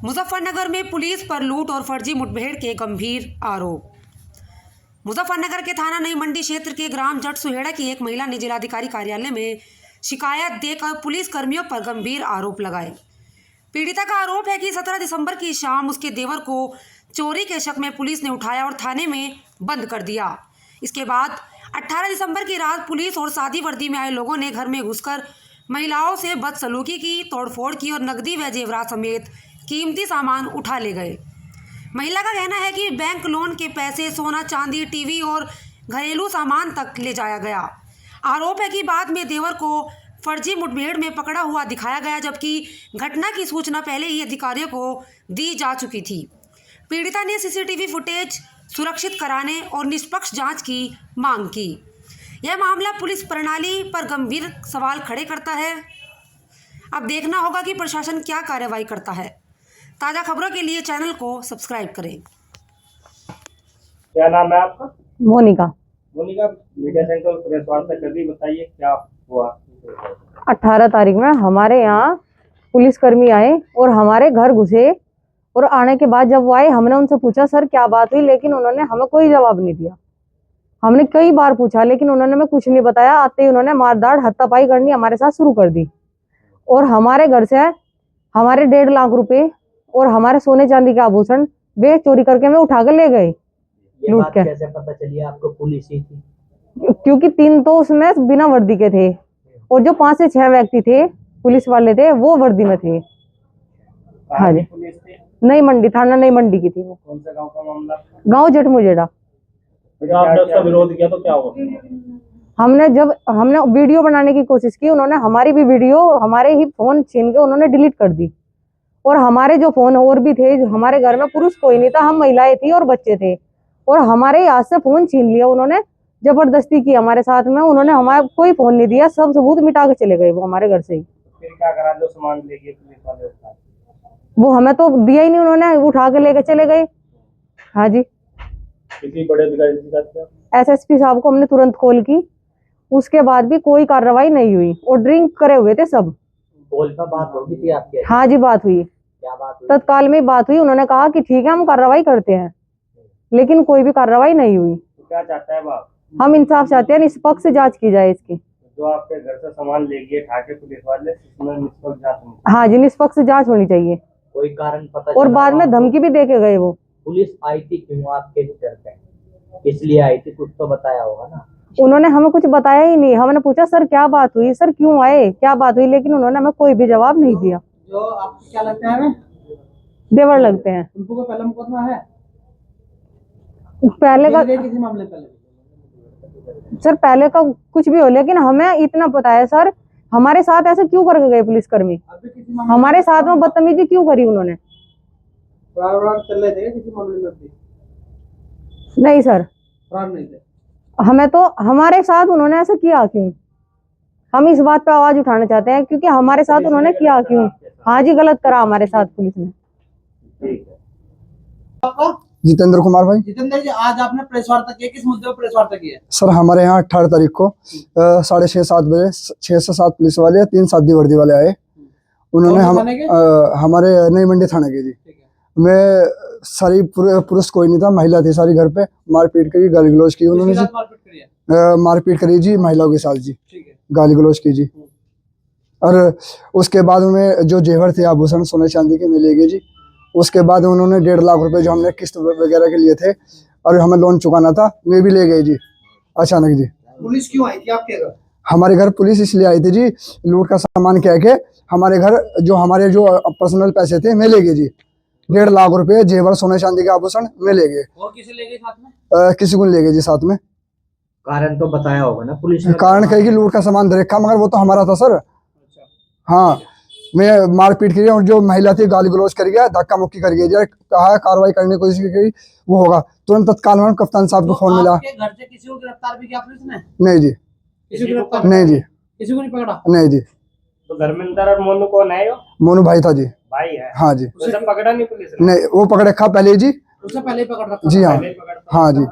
मुजफ्फरनगर में पुलिस पर लूट और फर्जी मुठभेड़ के गंभीर आरोप। मुजफ्फरनगर के थाना नई मंडी क्षेत्र के ग्राम जट सुहेड़ा की एक महिला ने जिलाधिकारी कार्यालय में शिकायत देकर पुलिस कर्मियों पर गंभीर आरोप लगाए। पीड़िता का आरोप है कि 17 दिसंबर की शाम उसके देवर को चोरी के शक में पुलिस ने उठाया और थाने में बंद कर दिया। इसके बाद 18 दिसंबर की रात पुलिस और सादी वर्दी में आए लोगों ने घर में घुसकर महिलाओं से बदसलूकी की, तोड़फोड़ की और नकदी व जेवरात समेत कीमती सामान उठा ले गए। महिला का कहना है कि बैंक लोन के पैसे, सोना चांदी, टीवी और घरेलू सामान तक ले जाया गया। आरोप है कि बाद में देवर को फर्जी मुठभेड़ में पकड़ा हुआ दिखाया गया, जबकि घटना की सूचना पहले ही अधिकारियों को दी जा चुकी थी। पीड़िता ने सीसीटीवी फुटेज सुरक्षित कराने और निष्पक्ष जांच की मांग की। यह मामला पुलिस प्रणाली पर गंभीर सवाल खड़े करता है। अब देखना होगा कि प्रशासन क्या कार्रवाई करता है। ताज़ा खबरों के लिए चैनल को सब्सक्राइब करें। क्या नाम है आपका? Monika. Monika, media centre press वार्ता कर दी, बताइए क्या हुआ? 18 तारीख में हमारे यहाँ पुलिसकर्मी आए और हमारे घर घुसे, और आने के बाद जब वो आए हमने उनसे पूछा सर क्या बात हुई, लेकिन उन्होंने हमें कोई जवाब नहीं दिया। हमने कई बार पूछा लेकिन उन्होंने हमें कुछ नहीं बताया। आते ही उन्होंने मारदाड़ हत्तापाई करनी हमारे साथ शुरू कर दी और हमारे घर से हमारे 1.5 लाख रुपए और हमारे सोने चांदी के आभूषण वे चोरी करके हमें उठा के ले गए। ये बात कैसे पता चली आपको? पुलिस ही थी? क्योंकि 3 तो उसमें बिना वर्दी के थे और जो 5 से 6 व्यक्ति थे पुलिस वाले थे वो वर्दी में थे। हाँ जी, पुलिस थी? नई मंडी, थाना नई मंडी की थी वो। कौन सा गांव का मामला? गांव जट मुजेड़ा। आपने उसका विरोध किया तो क्या हुआ? हमने वीडियो बनाने की कोशिश की, उन्होंने हमारी भी वीडियो, हमारे ही फोन छीन के उन्होंने डिलीट कर दी। और हमारे जो फोन और भी थे, हमारे घर में पुरुष कोई नहीं था, हम महिलाएं थी और बच्चे थे, और हमारे हाथ से फोन छीन लिया उन्होंने। जबरदस्ती की हमारे साथ में, उन्होंने हमारा कोई फोन नहीं दिया, सब सबूत मिटा के चले गए वो हमारे घर से ही। फिर क्या करा? जो सामान ले गए पुलिस वाले उठा? वो हमें तो दिया ही नहीं, उन्होंने उठा के लेके चले गए। हाँ जी, किसी बड़े अधिकारी से बात किया? एसएसपी साहब को हमने तुरंत कॉल की, उसके बाद भी कोई कार्रवाई नहीं हुई और ड्रिंक करे हुए थे सब। कॉल पर बात होगी थी आपके? हाँ जी, बात हुई, क्या बात हुई? तत्काल में बात हुई। उन्होंने कहा कि ठीक है हम कार्रवाई करते हैं, लेकिन कोई भी कार्रवाई नहीं हुई। तो क्या चाहता है बाप? हम इंसाफ चाहते हैं, निष्पक्ष जांच की जाए इसकी। जो आपके घर से सामान ले गए ठाके पुलिस वाले, इसमें निष्पक्ष जांच होनी चाहिए। हाँ जी, निष्पक्ष जांच होनी चाहिए। कोई कारण पता और चला बाद में धमकी भी दे के गए वो। पुलिस आई थी क्यों आपके घर पे? इसलिए आई थी, कुछ तो बताया होगा ना? उन्होंने हमें कुछ बताया ही नहीं। हमने पूछा सर क्या बात हुई, सर क्यों आए, क्या बात हुई, लेकिन उन्होंने हमें कोई भी जवाब नहीं दिया। जो आपको क्या लगता है? देवर लगते हैं। उनको कोई पहला मुकदमा है? पहले का किसी मामले पहले? सर पहले का कुछ भी हो, लेकिन हमें इतना पता है सर, हमारे साथ ऐसे क्यों करके गए पुलिसकर्मी? अभी किसी मामले हमारे साथ में बदतमीजी क्यों करी उन्होंने? फरार चल रहे थे किसी मामले में? अभी नहीं सर, फरार नहीं थे। हमें तो हमारे साथ उन्होंने ऐसा किया क्यों, हम इस बात पे आवाज उठाना चाहते हैं, क्योंकि हमारे साथ उन्होंने किया क्यों? हाँ जी, गलत करा हमारे साथ पुलिस ने। ठीक है। आपका? जितेंद्र कुमार भाई। जितेंद्र जी, आज आपने प्रेस वार्ता की, किस मुद्दे पर प्रेस वार्ता की है? सर हमारे यहाँ 18 तारीख को 6:30-7 बजे 6 से 7 पुलिस वाले, 3 सादी वर्दी वाले आए। उन्होंने हमारे नई मंडी थाने के जी में सारी पुरुष कोई नहीं था, महिला थी सारी, घर पे मारपीट करी, गाली गलौज की उन्होंने जी। मारपीट करी जी महिलाओं के साथ जी, गाली गलौज की जी। और उसके बाद उन्हें जो जेवर थे आभूषण सोने चांदी के मिले गए जी। उसके बाद उन्होंने 1.5 लाख रुपए जो हमने किस्त वगैरह के लिए थे और हमें लोन चुकाना था, वे भी ले गए जी अचानक जी। पुलिस क्यों आई थी आपके घर? हमारे घर पुलिस इसलिए आई थी जी, लूट का सामान कह के हमारे घर हमारे जो पर्सनल पैसे थे मैं ले गए जी। 1.5 लाख रुपए जेवर सोने चांदी के आभूषण में ले गए। और किसे ले गए साथ में? किसी को ले गए जी साथ में। कारण तो बताया होगा ना पुलिस ने? कारण कहेगी लूट का सामान दे रखा, मगर वो तो हमारा था सर। हाँ, मैं मारपीट करी और जो महिला थी गाली गलौज कर गया, धक्का मुक्की कर गया, कहा कार्रवाई करने की कोशिश की वो होगा। तुरंत तत्काल में कप्तान साहब को फोन मिला। आपके घर से किसी को गिरफ्तार भी किया पुलिस ने? नहीं जी, किसी को गिरफ्तार नहीं जी, किसी को नहीं पकड़ा? नहीं जी। तो धर्मेंद्र और मोनू कौन है? मोनू भाई था जी। भाई है? हाँ जी। उसे पकड़ा नहीं पुलिस ने? नहीं, वो पकड़ रखा पहले जी। उसे पहले ही पकड़ रखा जी हाँ, हाँ जी।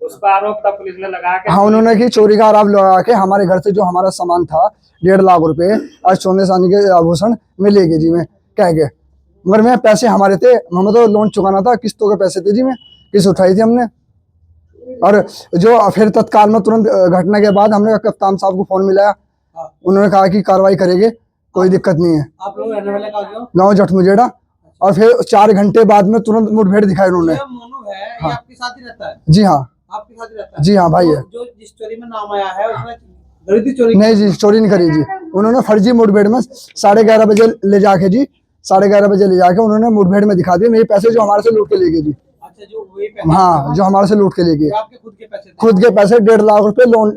उस पर आरोप था पुलिस ने लगा के? हाँ, उन्होंने की चोरी का आरोप लगा के हमारे घर से जो हमारा सामान था 1.5 लाख रुपए और सोने चांदी के आभूषण में ले गए जी, मैं कह के। मगर मैं पैसे हमारे थे, हमें तो लोन चुकाना था, किस्तों के पैसे थे जी, मैं किस्त उठाई थी हमने। और जो फिर तत्काल में तुरंत घटना के बाद हमने कप्तान साहब को फोन मिलाया, उन्होंने कहा कि कार्रवाई करेंगे, कोई दिक्कत नहीं है। आप लोग रहने वाले कहाँ के हो? गाँव जट मुजेड़ा। और फिर 4 घंटे बाद में तुरंत मुठभेड़ दिखाई उन्होंने। ये मोनू है, ये आपके साथ ही रहता है? जी हाँ, आपके साथ ही रहता है? जी हाँ भाई है। जो जिस चोरी में नाम आया है उसने दरिद्र चोरी नहीं जी, चोरी नहीं करी जी, उन्होंने फर्जी मुठभेड़ में 11:30 बजे ले जाके जी, 11:30 बजे ले जाके उन्होंने मुठभेड़ में दिखा दिए मेरे पैसे जो हमारे से लूट के ले गए जी। अच्छा, जो वही पैसे हाँ, जो हमारे से लूट के ले गए, आपके खुद के पैसे थे? खुद के पैसे 1.5 लाख रुपए लोन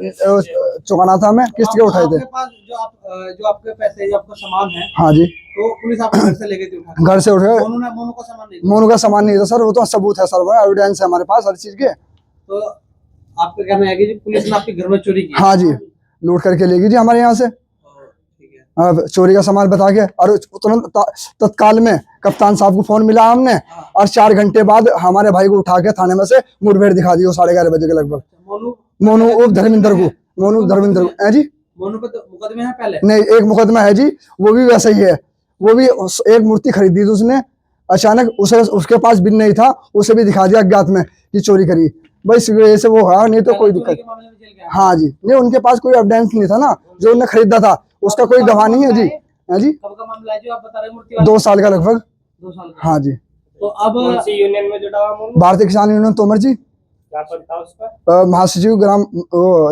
चुकाना था हमें, किस्त के उठाए थे। आपके पास जो आपके पैसे, जो आपका सामान है, हाँ जी, तो पुलिस आपके घर से ले गई थी उठा के? घर से उठे। मोनू का सामान नहीं था? मोनू का सामान नहीं था सर, वो तो सबूत है सर, वो एविडेंस है हमारे पास हर चीज के। तो आपका कहना है कि जी पुलिस ने आपके घर में चोरी की? हाँ जी, लूट करके ले गई जी हमारे यहाँ से। ठीक है। हाँ, चोरी का सामान बता के, और तुरंत तत्काल में कप्तान साहब को फोन मिला हमने, और 4 घंटे बाद हमारे भाई को उठा के थाने में से मुठभेड़ दिखा दी, वो 11:30 बजे के लगभग। मोनू उर्फ धर्मेंद्र को, मोनू धर्मेंद्र है जी। मोनू पे तो मुकदमे हैं पहले? नहीं, एक मुकदमा है जी, वो भी वैसा ही है। वो भी एक मूर्ति खरीदी थी उसने, अचानक उसे, उसके पास बिल नहीं था, उसे भी दिखा दिया अज्ञात में कि चोरी करी, बस वजह से वो हाँ, नहीं तो कोई दिक्कत। हाँ जी, नहीं उनके पास कोई एविडेंस नहीं था ना, जो उन्होंने खरीदा था उसका कोई गवाह नहीं है जी। है जी, कब का मामला है जो आप बता रहे हैं मूर्ति वाला? 2 साल का लगभग। 2 साल का। हाँ जी। तो अब कौन सी यूनियन में जुड़ा हुआ मोनू? भारतीय किसान यूनियन तोमर जी, क्या पद था उसका? महासचिव,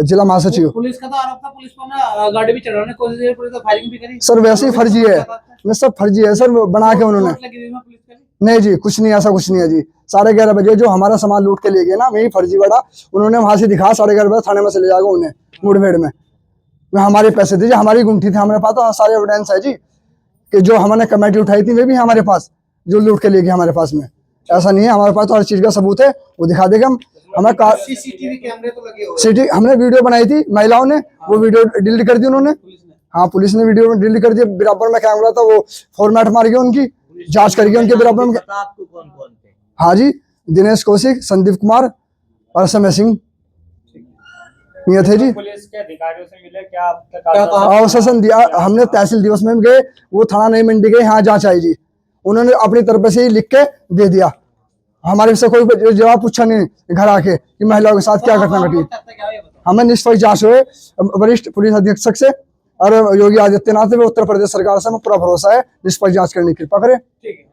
जिला महासचिव। पुलिस का तो आरोप था, पुलिस को ना गाड़ी भी चढ़ाने की कोशिश की, पुलिस ने फायरिंग भी करी। सर वैसे ही फर्जी है, मैं सब फर्जी है सर, बना के उन्होंने। चोट लगी हुई है पुलिस के लिए? नहीं जी, कुछ नहीं, ऐसा कुछ नहीं है जी। 11:30 बजे जो हमारा सामान लूट के ले गए ना, वही फर्जी बड़ा, उन्होंने वहां से दिखा 11:30 बजे थाने में से ले जाकर उन्हें मुठभेड़ में हमारे पैसे थे जी, हमारी गुंठी थी हमारे पास, तो सारे एविडेंस है जी, कि जो हमने कमेटी उठाई थी वे भी हमारे पास, जो लूट के ले गए हमारे पास में। ऐसा नहीं है, हमारे पास तो हर चीज का सबूत है, वो दिखा देगा हम। हमें सीसीटीवी कैमरे तो लगे हुए हैं? सिटी हमने वीडियो बनाई थी महिलाओं ने, वो वीडियो डिलीट कर दी उन्होंने। हाँ, पुलिस ने वीडियो डिलीट कर दिया, बराबर में कैमरा था, वो फॉर्मेट मार गया, उनकी जांच करके उनके बराबर में। आपको कौन कौन थे? हाँ जी, दिनेश कौशिक, संदीप कुमार और समय सिंह, ये थे जी। पुलिस के अधिकारियों से मिले क्या अब तक? आश्वासन दिया हमने, तहसील दिवस में भी गए, वो थाना नई मंडी गए, यहाँ जांच आई जी, उन्होंने अपनी तरफ से ही लिख के दे दिया, हमारे से कोई जवाब पूछा नहीं घर आके कि महिलाओं के साथ क्या घटना घटी। हमें निष्पक्ष जांच हुए वरिष्ठ पुलिस अधीक्षक से और योगी आदित्यनाथ, उत्तर प्रदेश सरकार से हमें पूरा भरोसा है, निष्पक्ष जांच करने की कृपा करें। ठीक है।